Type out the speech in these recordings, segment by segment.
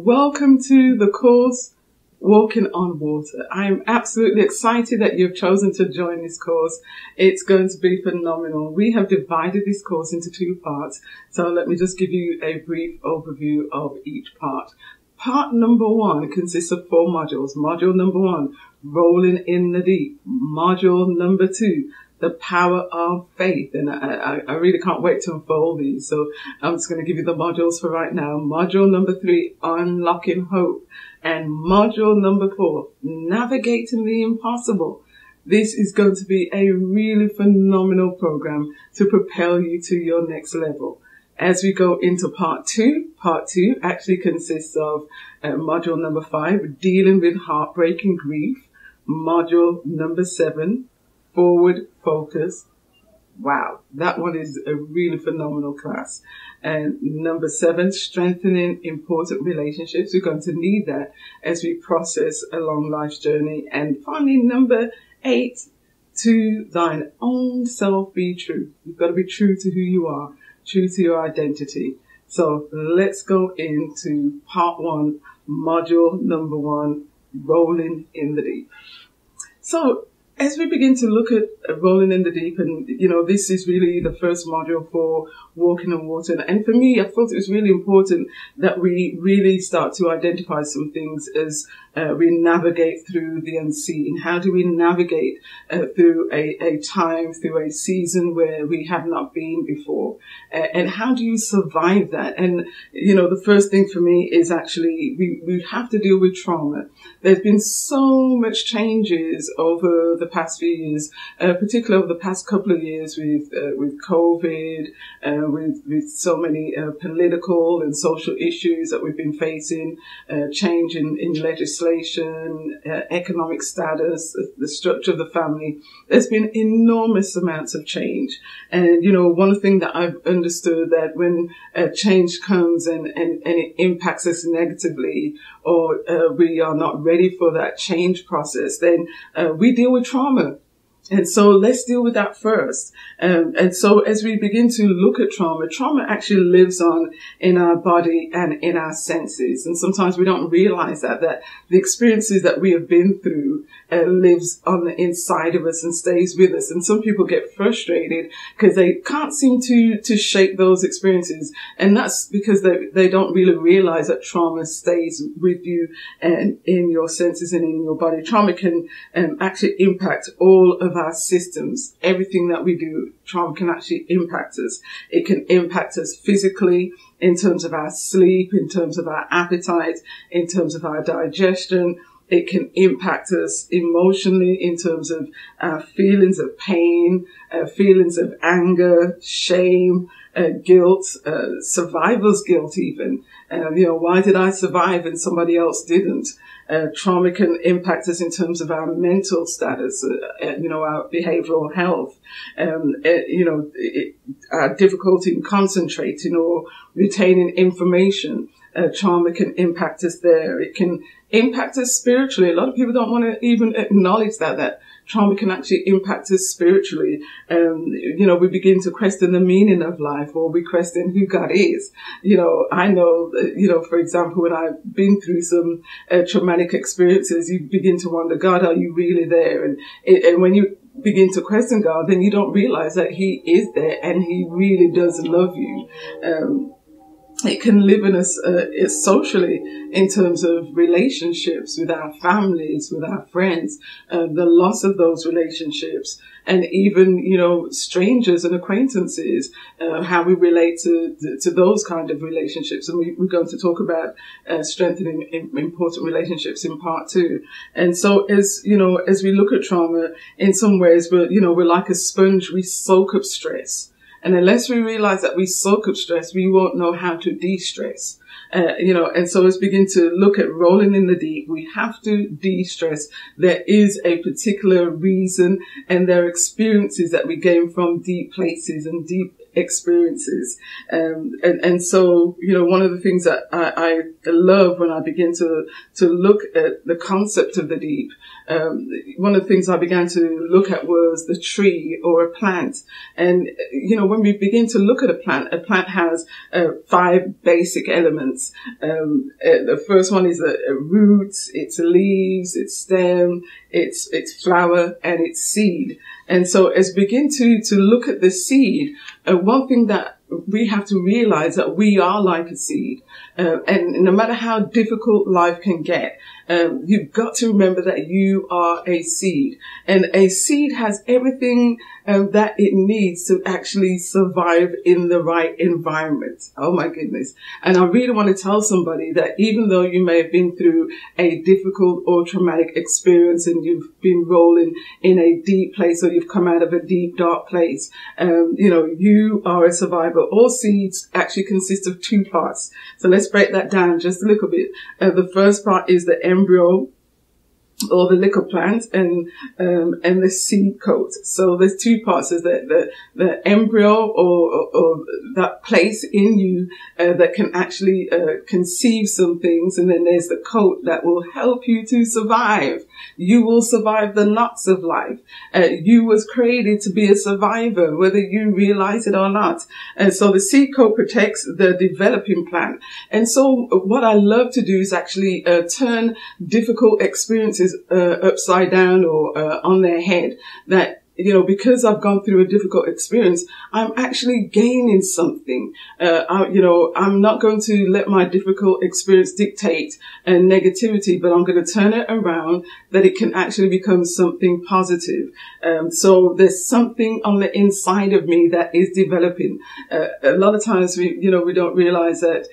Welcome to the course, Walking on Water. I'm absolutely excited that you've chosen to join this course. It's going to be phenomenal. We have divided this course into two parts. So let me just give you a brief overview of each part. Part number one consists of 4 modules. Module number 1, Rolling in the Deep. Module number 2, the power of faith. And I really can't wait to unfold these. So I'm just going to give you the modules for right now. Module number 3, unlocking hope. And module number 4, navigating the impossible. This is going to be a really phenomenal program to propel you to your next level. As we go into part 2 actually consists of module number 5, dealing with heartbreak and grief. Module number 7, forward focus. Wow, that one is a really phenomenal class. And number 7, strengthening important relationships. We're going to need that as we process along life's journey. And finally, number 8, to thine own self be true. You've got to be true to who you are, true to your identity. So let's go into part 1, module number 1, rolling in the deep. So as we begin to look at rolling in the deep, and this is really the first module for walking on water. And for me, I thought it was really important that we really start to identify some things as we navigate through the unseen. How do we navigate through a time, through a season where we have not been before? And how do you survive that? And, the first thing for me is actually we have to deal with trauma. There's been so much changes over the past few years, particularly over the past couple of years with COVID, with so many political and social issues that we've been facing, change in legislation, economic status, the structure of the family. There's been enormous amounts of change. And, one thing that I've understood that when change comes and it impacts us negatively, or we are not ready for that change process, then we deal with trauma. And so let's deal with that first. And so as we begin to look at trauma actually lives on in our body and in our senses. And sometimes we don't realize that the experiences that we have been through lives on the inside of us and stays with us. And some people get frustrated because they can't seem to shake those experiences. And that's because they don't really realize that trauma stays with you and in your senses and in your body. Trauma can actually impact all of our systems. Everything that we do, trauma can actually impact us. It can impact us physically in terms of our sleep, in terms of our appetite, in terms of our digestion. It can impact us emotionally in terms of our feelings of pain, feelings of anger, shame, guilt, survivor's guilt even. Why did I survive and somebody else didn't? Trauma can impact us in terms of our mental status, our behavioral health, our difficulty in concentrating or retaining information. Trauma can impact us there. It can impact us spiritually. A lot of people don't want to even acknowledge that trauma can actually impact us spiritually. We begin to question the meaning of life, or we question who God is. I know, for example, when I've been through some traumatic experiences, you begin to wonder, God, are you really there? And when you begin to question God, then you don't realize that He is there and He really does love you. It can live in us socially in terms of relationships with our families, with our friends, the loss of those relationships, and even, strangers and acquaintances, how we relate to those kind of relationships. And we're going to talk about strengthening important relationships in part 2. And so as we look at trauma, in some ways, we're like a sponge. We soak up stress. And unless we realize that we soak up stress, we won't know how to de-stress. And so as we begin to look at rolling in the deep, we have to de-stress. There is a particular reason, and there are experiences that we gain from deep places and deep experiences. And so, one of the things that I love when I begin to look at the concept of the deep, one of the things I began to look at was the tree or a plant. And, when we begin to look at a plant has 5 basic elements. The first one is roots, its leaves, its stem, its flower, and its seed. And so as we begin to look at the seed, one thing that we have to realize that we are like a seed. And no matter how difficult life can get, you've got to remember that you are a seed. And a seed has everything that it needs to actually survive in the right environment. Oh my goodness. And I really want to tell somebody that even though you may have been through a difficult or traumatic experience and you've been rolling in a deep place or you've come out of a deep, dark place, you are a survivor. All seeds actually consist of 2 parts. So let's break that down just a little bit. The first part is the embryo or the little plant and the seed coat. So there's 2 parts. There's the embryo or that place in you that can actually conceive some things, and then there's the coat that will help you to survive. You will survive the knocks of life. You was created to be a survivor, whether you realize it or not. And so the seed coat protects the developing plant. And so what I love to do is actually turn difficult experiences upside down or on their head. That, because I've gone through a difficult experience, I'm actually gaining something. I'm not going to let my difficult experience dictate negativity, but I'm going to turn it around that it can actually become something positive. So there's something on the inside of me that is developing. A lot of times we don't realize that,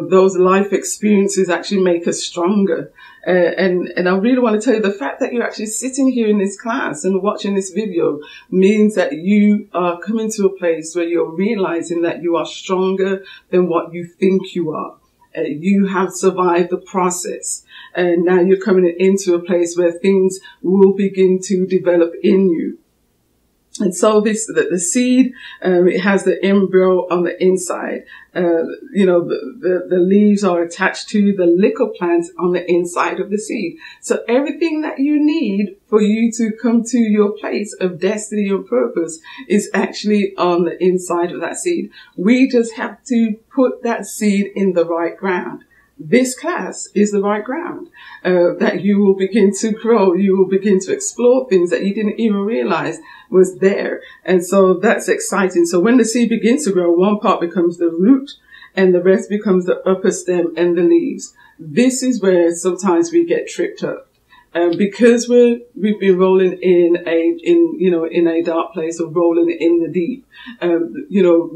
those life experiences actually make us stronger. And I really want to tell you, the fact that you're actually sitting here in this class and watching this video means that you are coming to a place where you're realizing that you are stronger than what you think you are. You have survived the process, and now you're coming into a place where things will begin to develop in you. And so the seed, it has the embryo on the inside. The leaves are attached to the little plant on the inside of the seed. So everything that you need for you to come to your place of destiny and purpose is actually on the inside of that seed. We just have to put that seed in the right ground. This class is the right ground, that you will begin to grow. You will begin to explore things that you didn't even realize was there. And so that's exciting. So when the seed begins to grow, one part becomes the root and the rest becomes the upper stem and the leaves. This is where sometimes we get tripped up. Because we've been rolling in a dark place or rolling in the deep,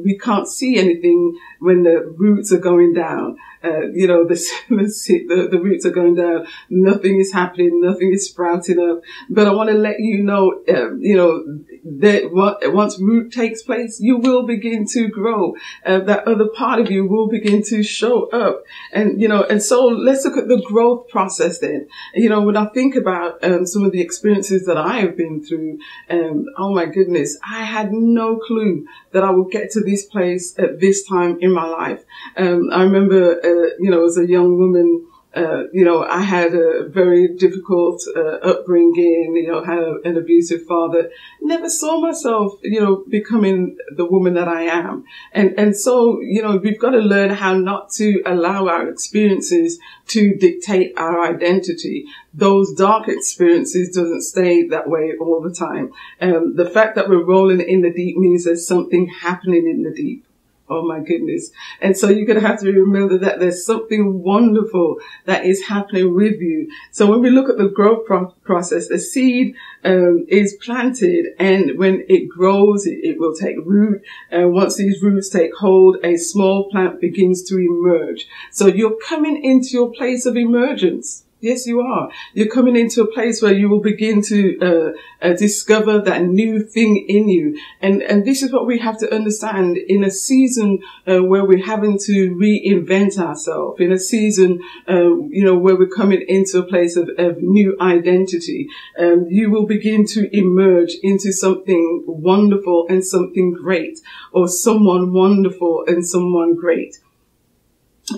we can't see anything when the roots are going down. The roots are going down. Nothing is happening. Nothing is sprouting up. But I want to let you know, that once root takes place, you will begin to grow. That other part of you will begin to show up. And so let's look at the growth process then. When I think about some of the experiences that I have been through, oh my goodness, I had no clue that I would get to this place at this time in my life. I remember, as a young woman, I had a very difficult upbringing, had an abusive father, never saw myself, becoming the woman that I am. And so, we've got to learn how not to allow our experiences to dictate our identity. Those dark experiences doesn't stay that way all the time. The fact that we're rolling in the deep means there's something happening in the deep. Oh my goodness. And so you're going to have to remember that there's something wonderful that is happening with you. So when we look at the growth process, the seed is planted, and when it grows, it will take root. And once these roots take hold, a small plant begins to emerge. So you're coming into your place of emergence. Yes, you are. You're coming into a place where you will begin to discover that new thing in you. And this is what we have to understand in a season where we're having to reinvent ourselves, in a season, where we're coming into a place of new identity. You will begin to emerge into something wonderful and something great, or someone wonderful and someone great.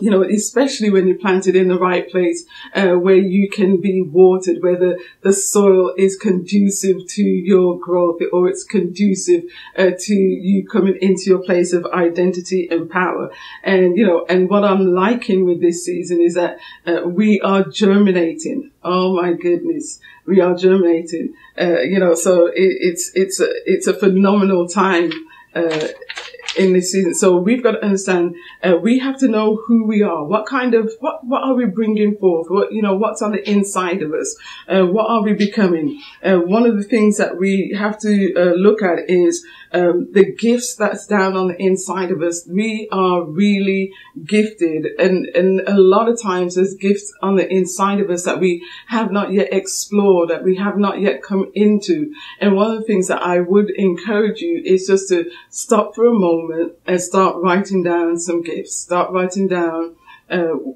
Especially when you're planted in the right place, where you can be watered, where the soil is conducive to your growth, or it's conducive to you coming into your place of identity and power. And what I'm liking with this season is that we are germinating. Oh my goodness, we are germinating. So it's a phenomenal time in this season. So we've got to understand, we have to know who we are. What are we bringing forth? What's on the inside of us? What are we becoming? One of the things that we have to look at is the gifts that's down on the inside of us. We are really gifted, and a lot of times there's gifts on the inside of us that we have not yet explored, that we have not yet come into. And one of the things that I would encourage you is just to stop for a moment and start writing down some gifts. Start writing down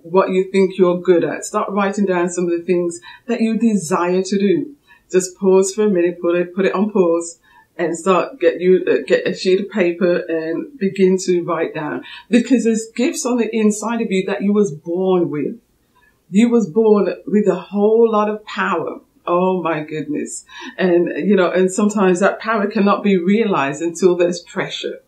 what you think you're good at. Start writing down some of the things that you desire to do. Just pause for a minute, put it on pause, and get a sheet of paper and begin to write down. Because there's gifts on the inside of you that you was born with. You was born with a whole lot of power. Oh my goodness. And sometimes that power cannot be realized until there's pressure.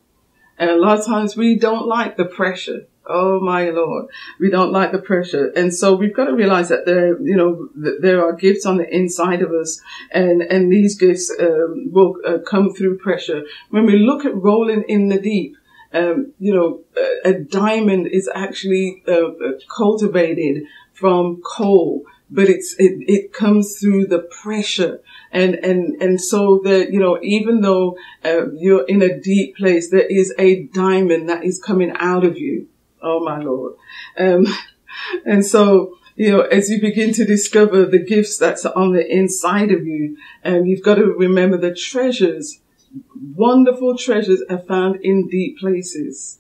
And a lot of times we don't like the pressure. Oh my Lord. We don't like the pressure. And so we've got to realize that there are gifts on the inside of us, and these gifts will come through pressure. When we look at rolling in the deep, a diamond is actually cultivated from coal, but it comes through the pressure. And so that, even though you're in a deep place, there is a diamond that is coming out of you. Oh my Lord. And so, as you begin to discover the gifts that's on the inside of you, you've got to remember the treasures, wonderful treasures, are found in deep places.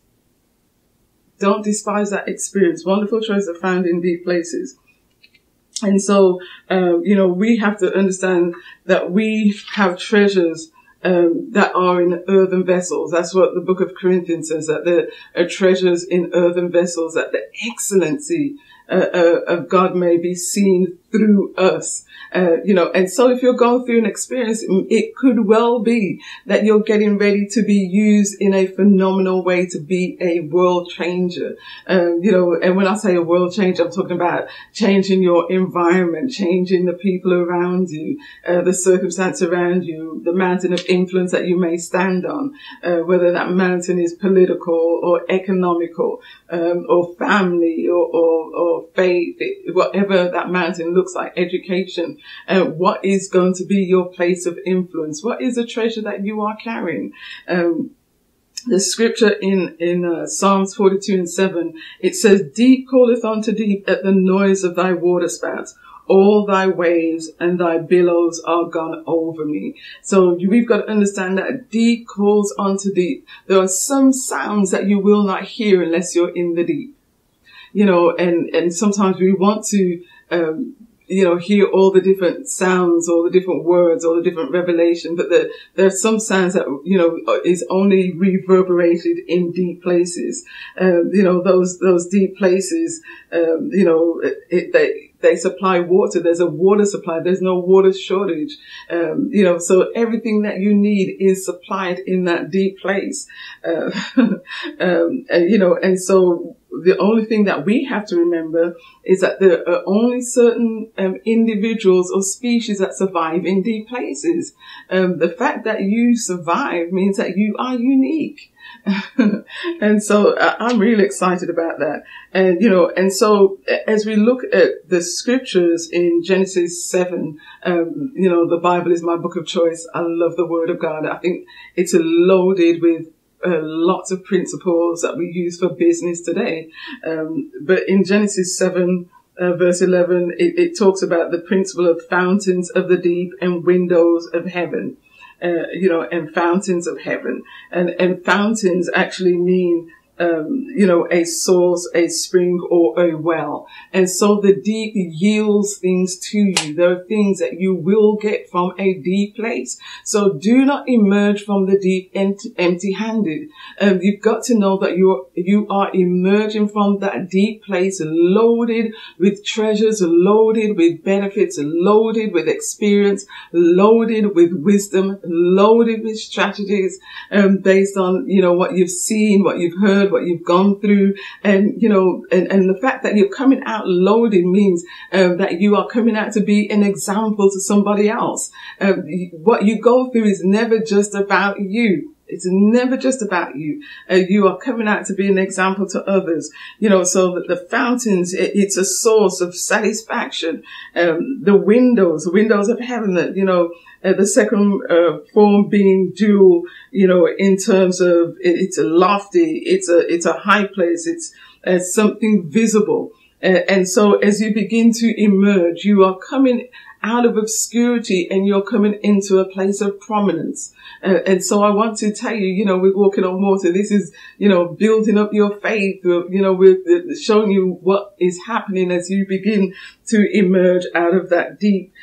Don't despise that experience. Wonderful treasures are found in deep places. And so, we have to understand that we have treasures that are in earthen vessels. That's what the book of Corinthians says, that there are treasures in earthen vessels, that the excellency of God may be seen through us. And so if you're going through an experience, it could well be that you're getting ready to be used in a phenomenal way to be a world changer. And when I say a world changer, I'm talking about changing your environment, changing the people around you, the circumstance around you, the mountain of influence that you may stand on, whether that mountain is political or economical, or family or faith, whatever that mountain looks like, education. What is going to be your place of influence? What is the treasure that you are carrying? The scripture in Psalms 42:7, it says, "Deep calleth unto deep at the noise of thy waterspouts. All thy waves and thy billows are gone over me." So we've got to understand that deep calls unto deep. There are some sounds that you will not hear unless you're in the deep. And sometimes we want to, hear all the different sounds, all the different words, all the different revelation, but there are some sounds that, is only reverberated in deep places. Those deep places, they supply water. There's a water supply. There's no water shortage. So everything that you need is supplied in that deep place. And so the only thing that we have to remember is that there are only certain individuals or species that survive in deep places. The fact that you survive means that you are unique. And so I'm really excited about that. And so as we look at the scriptures in Genesis 7, the Bible is my book of choice. I love the Word of God. I think it's loaded with lots of principles that we use for business today. But in Genesis 7, verse 11, it talks about the principle of fountains of the deep and windows of heaven. And fountains of heaven. And fountains actually mean, a source, a spring, or a well. And so the deep yields things to you. There are things that you will get from a deep place. So do not emerge from the deep empty-handed. You've got to know that you are emerging from that deep place loaded with treasures, loaded with benefits, loaded with experience, loaded with wisdom, loaded with strategies, based on, what you've seen, what you've heard, what you've gone through, and the fact that you're coming out loaded means that you are coming out to be an example to somebody else. What you go through is never just about you. It's never just about you. You are coming out to be an example to others. So that the fountains, it's a source of satisfaction. The windows of heaven, the second form being dual, in terms of it's a lofty, it's a high place, it's something visible. And so as you begin to emerge, you are coming out of obscurity and you're coming into a place of prominence. And so I want to tell you, with walking on water, this is, building up your faith, with showing you what is happening as you begin to emerge out of that deep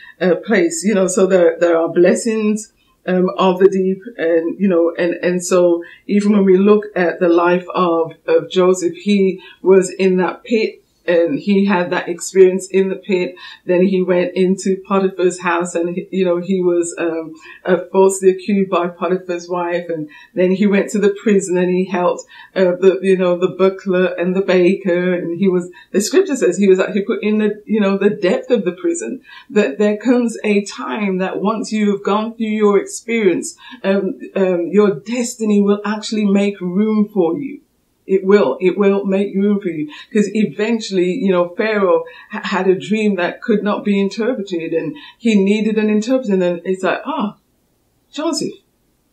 place. So there are blessings of the deep, and so even when we look at the life of Joseph, he was in that pit. And he had that experience in the pit. Then he went into Potiphar's house, and he was falsely accused by Potiphar's wife. And then he went to the prison, and he helped the butler and the baker. And the scripture says he was actually put in the depth of the prison. That there comes a time that once you have gone through your experience, your destiny will actually make room for you. It will make room for you, because eventually, Pharaoh had a dream that could not be interpreted, and he needed an interpreter. And then it's like, Joseph,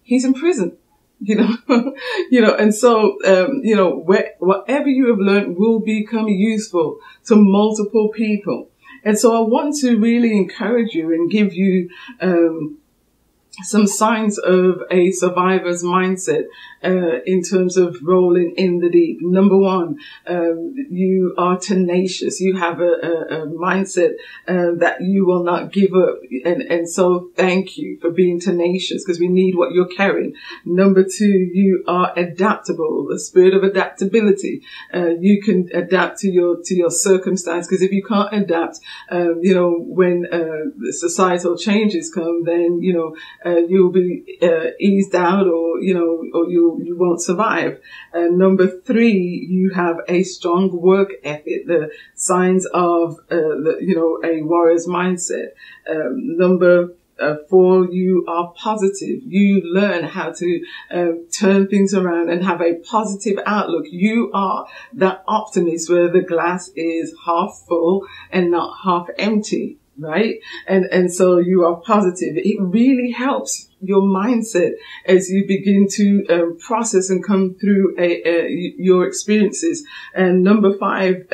he's in prison, and so, whatever you have learned will become useful to multiple people. And so I want to really encourage you and give you, some signs of a survivor's mindset in terms of rolling in the deep. Number one, you are tenacious. You have a mindset that you will not give up. And so thank you for being tenacious, because we need what you're carrying. Number two, you are adaptable, the spirit of adaptability. You can adapt to your circumstance, because if you can't adapt, when the societal changes come, then, you'll be eased out, or you won't survive. Number three, you have a strong work ethic, the signs of a warrior's mindset. Number four, you are positive. You learn how to turn things around and have a positive outlook. You are that optimist where the glass is half full and not half empty. Right? And so you are positive. It really helps your mindset as you begin to process and come through your experiences. And number five,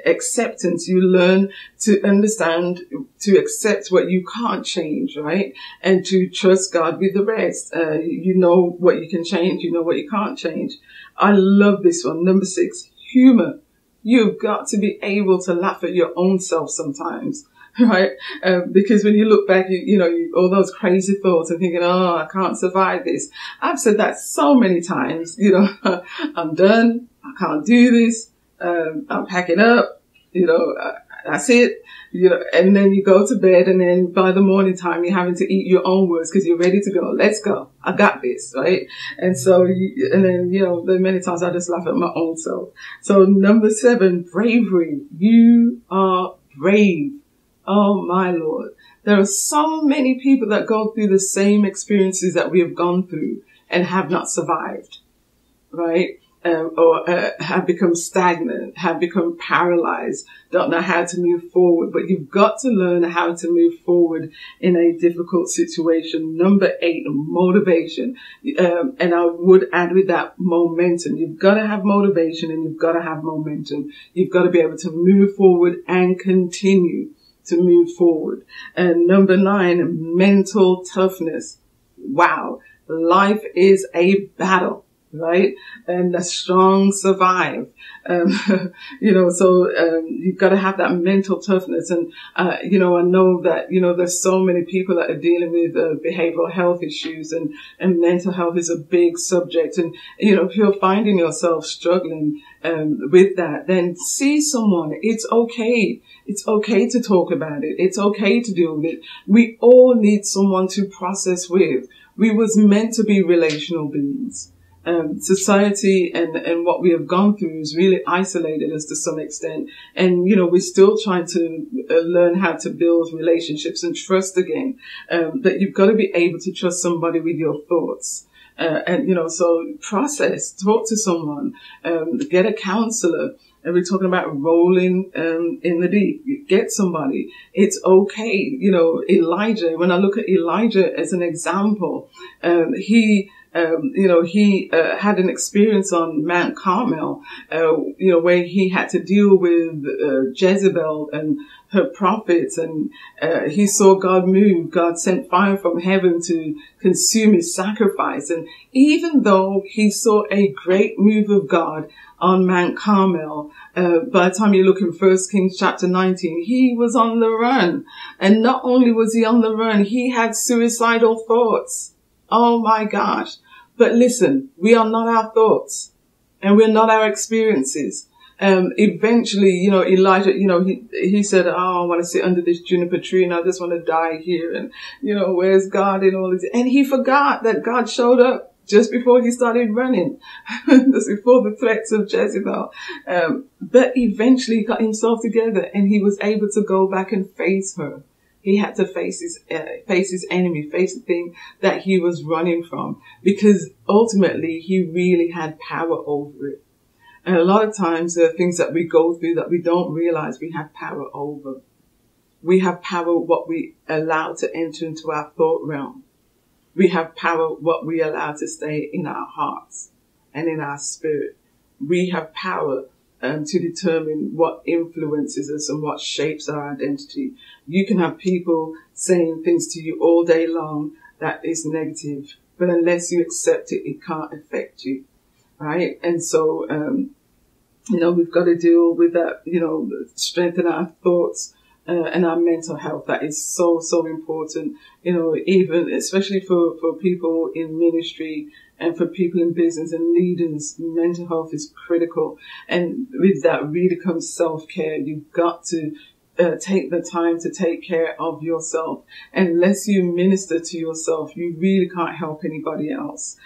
acceptance. You learn to understand, to accept what you can't change, right? And to trust God with the rest. You know what you can change. You know what you can't change. I love this one. Number six, humor. You've got to be able to laugh at your own self sometimes. Right? Because when you look back, all those crazy thoughts and thinking, I can't survive this. I've said that so many times, I'm done. I can't do this. I'm packing up, that's it, and then you go to bed, and then by the morning time, you're having to eat your own words because you're ready to go. Let's go. I got this, right? And so, then many times I just laugh at my own self. So number seven, bravery. You are brave. Oh my Lord. There are so many people that go through the same experiences that we have gone through and have not survived, right? or have become stagnant, have become paralyzed, don't know how to move forward. But you've got to learn how to move forward in a difficult situation. Number 8, motivation. And I would add with that momentum. You've got to have motivation and you've got to have momentum. You've got to be able to move forward and continue to move forward. And number 9, mental toughness. Wow. Life is a battle, right? And the strong survive. You've got to have that mental toughness. And, I know that, there's so many people that are dealing with behavioral health issues, and mental health is a big subject. And, if you're finding yourself struggling with that, then see someone. It's okay. It's okay to talk about it. It's okay to deal with it. We all need someone to process with. We was meant to be relational beings. Society and what we have gone through has really isolated us to some extent. And, we're still trying to learn how to build relationships and trust again. That you've got to be able to trust somebody with your thoughts. So process, talk to someone, get a counselor. And we're talking about rolling in the deep. Get somebody. It's okay. Elijah, when I look at Elijah as an example, he had an experience on Mount Carmel, where he had to deal with Jezebel and her prophets, and he saw God move. God sent fire from heaven to consume his sacrifice. And even though he saw a great move of God on Mount Carmel, by the time you look in 1 Kings chapter 19, he was on the run. And not only was he on the run, he had suicidal thoughts. Oh my gosh. But listen, we are not our thoughts, and we're not our experiences. Eventually, Elijah, he said, I want to sit under this juniper tree and I just want to die here. And, where's God and all this? And he forgot that God showed up just before he started running, just before the threats of Jezebel. But eventually he got himself together and he was able to go back and face her. He had to face his enemy, face the thing that he was running from, because ultimately he really had power over it. And a lot of times there are things that we go through that we don't realize we have power over. We have power what we allow to enter into our thought realm. We have power what we allow to stay in our hearts and in our spirit. We have power to determine what influences us and what shapes our identity. You can have people saying things to you all day long that is negative, but unless you accept it, it can't affect you, right? And so, we've got to deal with that, strengthen our thoughts and our mental health. That is so, so important, even especially for people in ministry and for people in business and leaders. Mental health is critical. And with that really comes self-care. You've got to take the time to take care of yourself. Unless you minister to yourself, you really can't help anybody else.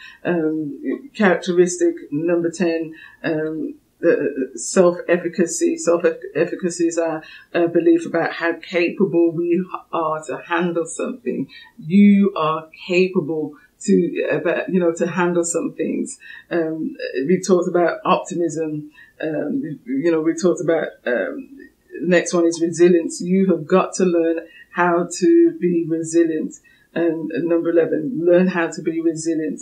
Characteristic number 10, self-efficacy. Self-efficacy is our belief about how capable we are to handle something. You are capable to handle some things. We talked about optimism. We talked about, next one is resilience. You have got to learn how to be resilient. And number 11, learn how to be resilient.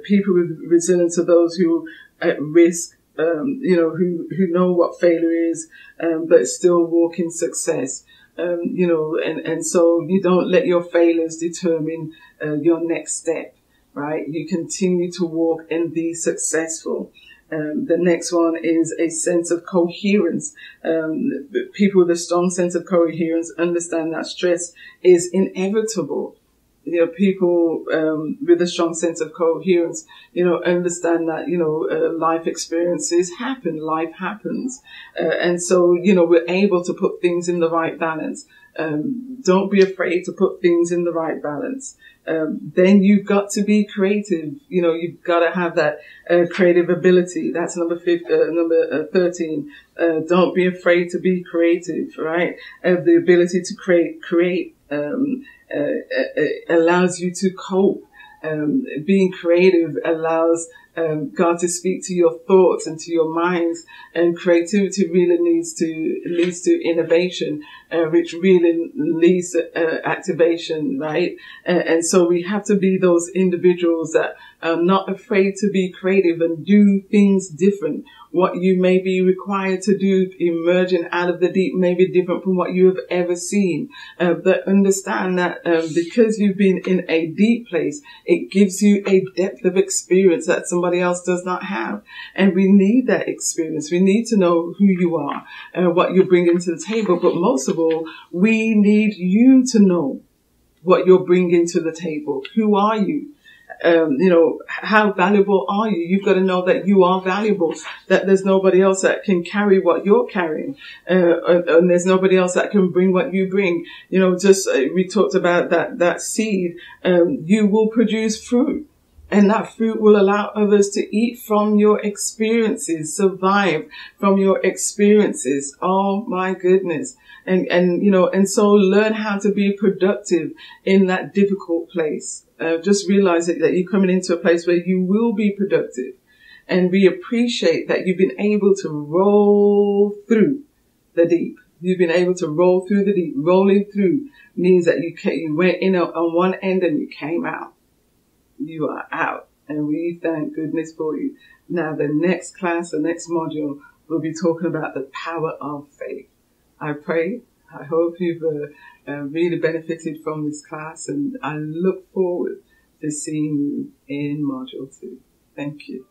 People with resilience are those who are at risk, who know what failure is, but still walk in success. And so you don't let your failures determine your next step, right? You continue to walk and be successful. The next one is a sense of coherence. People with a strong sense of coherence understand that stress is inevitable. People with a strong sense of coherence, understand that, life experiences happen, life happens. And so, we're able to put things in the right balance. Don't be afraid to put things in the right balance. Then you've got to be creative. You've got to have that creative ability. That's number 13. Don't be afraid to be creative, right? The ability to create allows you to cope. Being creative allows God to speak to your thoughts and to your minds. And creativity really leads to innovation, which really leads to activation, right? And so we have to be those individuals that are not afraid to be creative and do things different. What you may be required to do emerging out of the deep may be different from what you have ever seen. But understand that because you've been in a deep place, it gives you a depth of experience that somebody else does not have. And we need that experience. We need to know who you are, what you're bringing to the table. But most of all, we need you to know what you're bringing to the table. Who are you? How valuable are you? You've got to know that you are valuable, that there's nobody else that can carry what you're carrying, and there's nobody else that can bring what you bring. We talked about that seed. You will produce fruit, and that fruit will allow others to eat from your experiences, survive from your experiences. Oh my goodness. And so learn how to be productive in that difficult place. Just realize that you're coming into a place where you will be productive. And we appreciate that you've been able to roll through the deep. You've been able to roll through the deep. Rolling through means that you went in on one end and you came out. You are out. And we thank goodness for you. Now, the next class, the next module, we'll be talking about the power of faith. I hope you've really benefited from this class, and I look forward to seeing you in Module 2. Thank you.